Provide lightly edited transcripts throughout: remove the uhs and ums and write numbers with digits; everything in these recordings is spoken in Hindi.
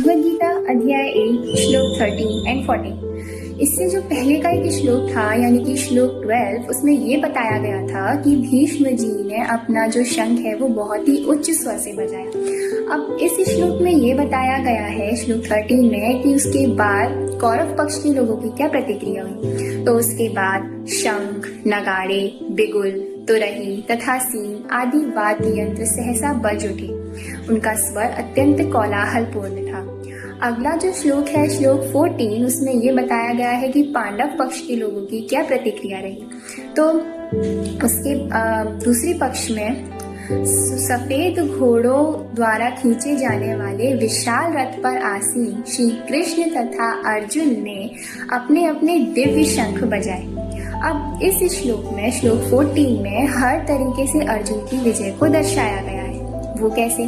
भगवद गीता अध्याय 8 श्लोक 13 एंड 14। इससे जो पहले का एक श्लोक था यानी कि श्लोक 12, उसमें ये बताया गया था कि भीष्म जी ने अपना जो शंख है वो बहुत ही उच्च स्वर से बजाया। अब इस श्लोक में ये बताया गया है श्लोक 13 में कि उसके बाद कौरव पक्ष के लोगों की क्या प्रतिक्रिया हुई। तो उसके बाद शंख, नगाड़े, बिगुल, तुरही तथा सीन आदि वाद्य यंत्र सहसा बज उठे। उनका स्वर अत्यंत कोलाहलपूर्ण था। अगला जो श्लोक है श्लोक 14, उसमें ये बताया गया है कि पांडव पक्ष के लोगों की क्या प्रतिक्रिया रही। तो उसके दूसरे पक्ष में सफेद घोड़ों द्वारा खींचे जाने वाले विशाल रथ पर आसीन श्री कृष्ण तथा अर्जुन ने अपने अपने दिव्य शंख बजाए। अब इस श्लोक में श्लोक 14 में हर तरीके से अर्जुन की विजय को दर्शाया गया है। वो कैसे?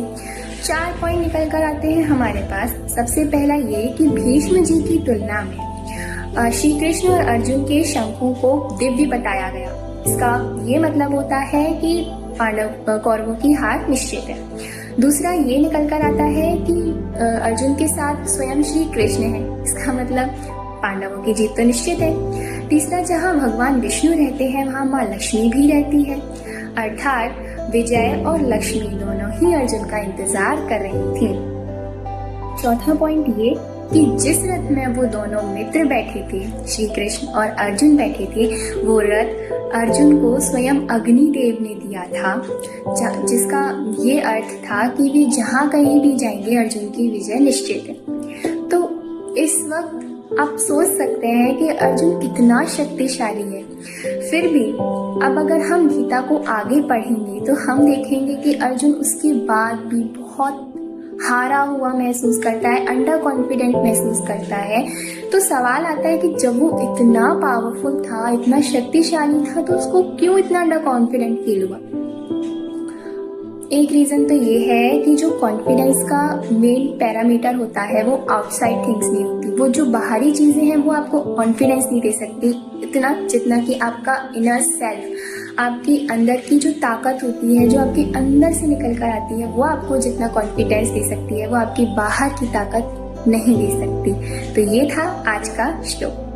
4 पॉइंट निकल कर आते हैं हमारे पास। सबसे पहला ये कि भीष्म जी की तुलना में श्री कृष्ण और अर्जुन के शंखों को दिव्य बताया गया। इसका ये मतलब होता है कि पांडव कौरवों की हार निश्चित है। दूसरा ये निकल कर आता है कि अर्जुन के साथ स्वयं श्री कृष्ण है। इसका मतलब पांडवों की जीत तो निश्चित है। तीसरा, जहाँ भगवान विष्णु रहते हैं वहाँ माँ लक्ष्मी भी रहती है, अर्थात विजय और लक्ष्मी दोनों ही अर्जुन का इंतजार कर रही थी। चौथा पॉइंट ये कि जिस रथ में वो दोनों मित्र बैठे थे, श्री कृष्ण और अर्जुन बैठे थे, वो रथ अर्जुन को स्वयं अग्निदेव ने दिया था, जिसका ये अर्थ था कि वे जहाँ कहीं भी जाएंगे अर्जुन की विजय निश्चित है। तो इस वक्त आप सोच सकते हैं कि अर्जुन कितना शक्तिशाली है। फिर भी अब अगर हम गीता को आगे पढ़ेंगे तो हम देखेंगे कि अर्जुन उसके बाद भी बहुत हारा हुआ महसूस करता है, अंडर कॉन्फिडेंट महसूस करता है। तो सवाल आता है कि जब वो इतना पावरफुल था, इतना शक्तिशाली था, तो उसको क्यों इतना अंडर कॉन्फिडेंट फील हुआ? एक रीजन तो ये है कि जो कॉन्फिडेंस का मेन पैरामीटर होता है वो आउटसाइड थिंग्स नहीं होती। वो जो बाहरी चीजें हैं वो आपको कॉन्फिडेंस नहीं दे सकती इतना जितना कि आपका इनर सेल्फ, आपकी अंदर की जो ताकत होती है, जो आपके अंदर से निकल कर आती है, वो आपको जितना कॉन्फिडेंस दे सकती है वो आपकी बाहर की ताकत नहीं दे सकती। तो ये था आज का श्लोक।